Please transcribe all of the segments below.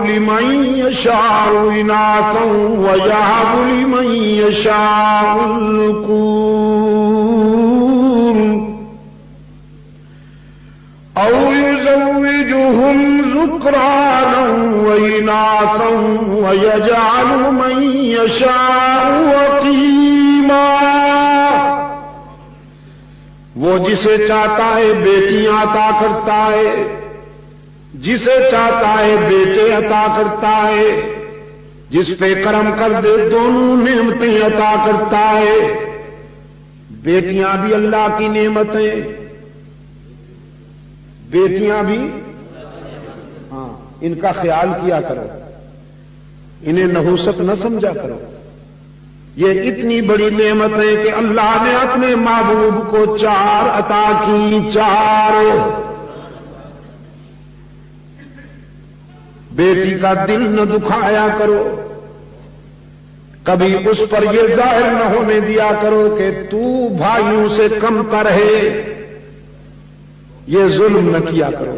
لمن يشاء إناثا ويهب لمن يشاء الذكور أو يزوجهم ذكرانا وإناثا ويجعل من يشاء عقيما۔ وہ جسے چاہتا ہے بیٹیاں عطا کرتا ہے، جسے چاہتا ہے بیٹے عطا کرتا ہے، جس پہ کرم کر دے دونوں نعمتیں عطا کرتا ہے۔ بیٹیاں بھی اللہ کی نعمتیں، بیٹیاں بھی ان کا خیال کیا کرو، انہیں نحوست نہ سمجھا کرو۔ یہ اتنی بڑی نعمت ہے کہ اللہ نے اپنے محبوب کو 4 عطا کی، 4۔ بیٹی کا دل نہ دکھایا کرو، کبھی اس پر یہ ظاہر نہ ہونے دیا کرو کہ تو بھائیوں سے کم تر ہے، یہ ظلم نہ کیا کرو۔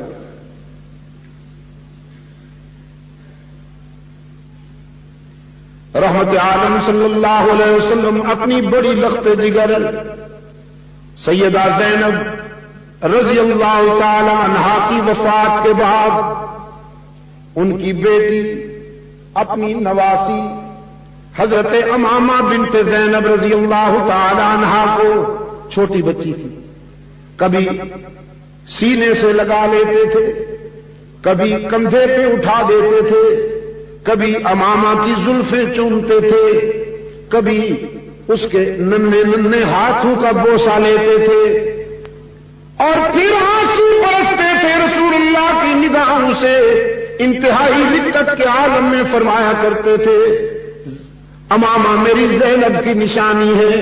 رحمت عالم صلی اللہ علیہ وسلم اپنی بڑی لخت جگر سیدہ زینب رضی اللہ تعالی عنہا کی وفات کے بعد ان کی بیٹی اپنی نواسی حضرت امامہ بنت زینب رضی اللہ تعالی عنہا کو، چھوٹی بچی تھی، کبھی سینے سے لگا لیتے تھے، کبھی کندھے پہ اٹھا دیتے تھے، کبھی امامہ کی زلفیں چومتے تھے، کبھی اس کے ننھے ننھے ہاتھوں کا بوسہ لیتے تھے، اور پھر آنسو برستے تھے رسول اللہ کی نگاہوں سے، انتہائی رقت کے عالم میں فرمایا کرتے تھے امامہ میری زینب کی نشانی ہے،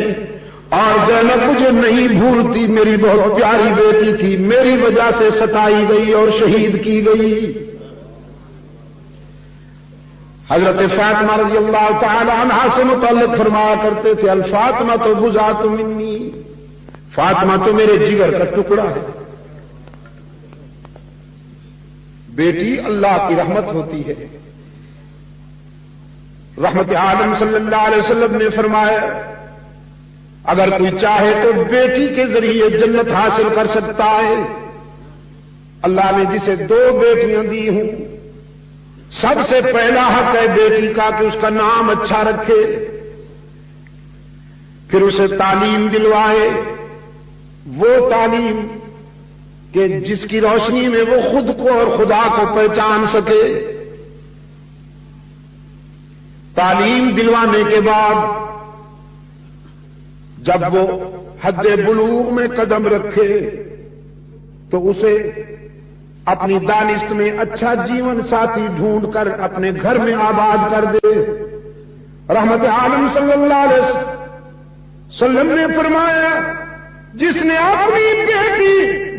اور زینب مجھے نہیں بھولتی، میری بہت پیاری بیٹی تھی، میری وجہ سے ستائی گئی اور شہید کی گئی۔ حضرت فاطمہ رضی اللہ تعالی عنہا سے متعلق فرمایا کرتے تھے الفاطمہ تو بضعۃ منی، فاطمہ تو میرے جگر کا ٹکڑا ہے۔ بیٹی اللہ کی رحمت ہوتی ہے۔ رحمت عالم صلی اللہ علیہ وسلم نے فرمایا اگر کوئی چاہے تو بیٹی کے ذریعے جنت حاصل کر سکتا ہے۔ اللہ نے جسے 2 بیٹیاں دی ہوں، سب سے پہلا حق ہے بیٹی کا کہ اس کا نام اچھا رکھے، پھر اسے تعلیم دلوائے، وہ تعلیم کہ جس کی روشنی میں وہ خود کو اور خدا کو پہچان سکے۔ تعلیم دلوانے کے بعد جب وہ حد بلوغ میں قدم رکھے تو اسے اپنی دانست میں اچھا جیون ساتھی ڈھونڈ کر اپنے گھر میں آباد کر دے۔ رحمت عالم صلی اللہ علیہ وسلم نے فرمایا جس نے اپنی بیٹی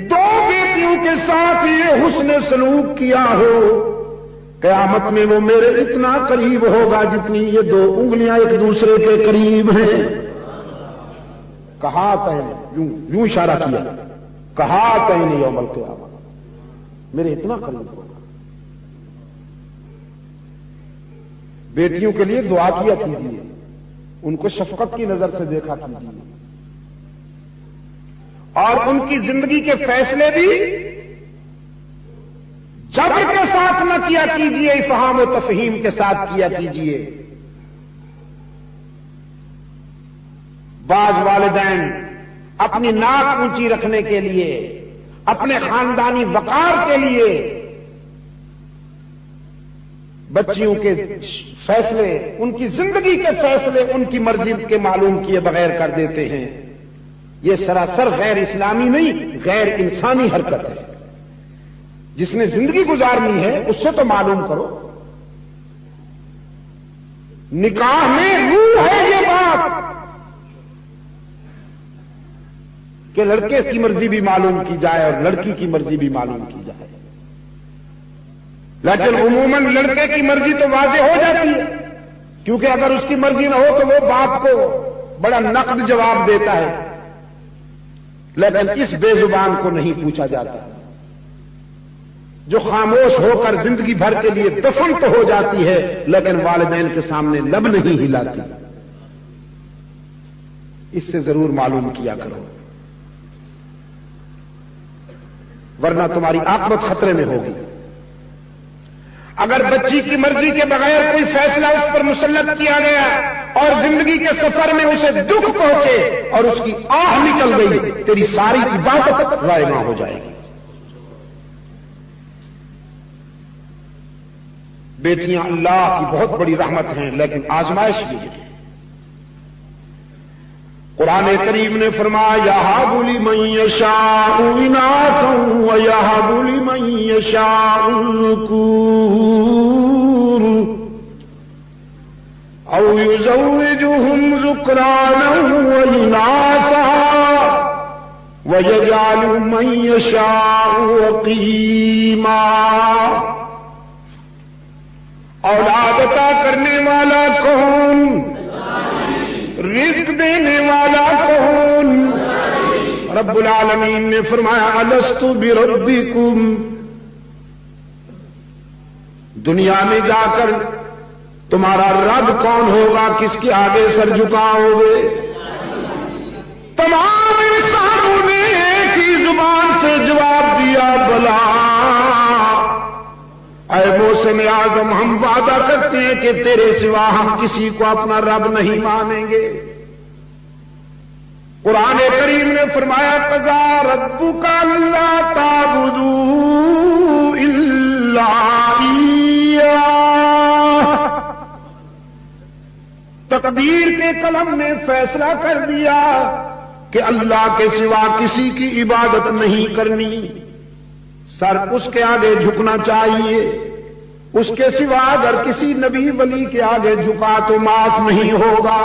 2 بیٹیوں کے ساتھ یہ حسن سلوک کیا ہو، قیامت میں وہ میرے اتنا قریب ہوگا جتنی یہ 2 انگلیاں ایک دوسرے کے قریب ہیں۔ کہا کہیں یوں اشارہ کیا، کہا کہیں نہیں یوم القیامہ میرے اتنا قریب ہوگا۔ بیٹیوں کے لیے دعا کیا کیجیے، ان کو شفقت کی نظر سے دیکھا کیجیے، اور ان کی زندگی کے فیصلے بھی جبر کے ساتھ نہ کیا کیجیے، افہام و تفہیم کے ساتھ کیا کیجیے۔ بعض والدین اپنی ناک اونچی رکھنے کے لیے، اپنے خاندانی وقار کے لیے بچیوں کے فیصلے، ان کی زندگی کے فیصلے ان کی مرضی کے معلوم کیے بغیر کر دیتے ہیں۔ یہ سراسر غیر اسلامی نہیں، غیر انسانی حرکت ہے۔ جس نے زندگی گزارنی ہے اس سے تو معلوم کرو۔ نکاح میں روح ہے یہ بات کہ لڑکے کی مرضی بھی معلوم کی جائے اور لڑکی کی مرضی بھی معلوم کی جائے، لیکن عموماً لڑکے کی مرضی تو واضح ہو جاتی ہے، کیونکہ اگر اس کی مرضی نہ ہو تو وہ باپ کو بڑا نقد جواب دیتا ہے، لیکن اس بے زبان کو نہیں پوچھا جاتا۔ جو خاموش ہو کر زندگی بھر کے لیے دفن تو ہو جاتی ہے لیکن والدین کے سامنے لب نہیں ہلاتی. اس سے ضرور معلوم کیا کرو ورنہ تمہاری عاقبت خطرے میں ہوگی. اگر بچی کی مرضی کے بغیر کوئی فیصلہ اس پر مسلط کیا گیا اور زندگی کے سفر میں اسے دکھ پہنچے اور اس کی آہ نکل گئی, تیری ساری عبادت رائنا ہو جائے گی. بیٹیاں اللہ کی بہت بڑی رحمت ہیں لیکن آزمائش بھی ہے. قرآن کریم نے فرمایا یہب لمن یشاء اناثا ویہب لمن یشاء الذکور او یزوجہم ذکرانا واناثا ویجعل من یشاء عقیما. اولاد عطا کرنے والا کون؟ رزق دینے والا کون؟ رب العالمین نے فرمایا الست بربکم. دنیا میں جا کر تمہارا رب کون ہوگا؟ کس کے آگے سر جھکاؤ گے؟ تمام انسانوں نے ایک ہی زبان سے جواب دیا بلا. اے محسن اعظم ہم وعدہ کرتے ہیں کہ تیرے سوا ہم کسی کو اپنا رب نہیں مانیں گے. قرآن کریم نے فرمایا قضا ربک الا تعبدوا الا ایاہ. تقدیر کے قلم نے فیصلہ کر دیا کہ اللہ کے سوا کسی کی عبادت نہیں کرنی. سر اس کے آگے جھکنا چاہیے. اس کے سوا اگر کسی نبی ولی کے آگے جھکا تو معاف نہیں ہوگا.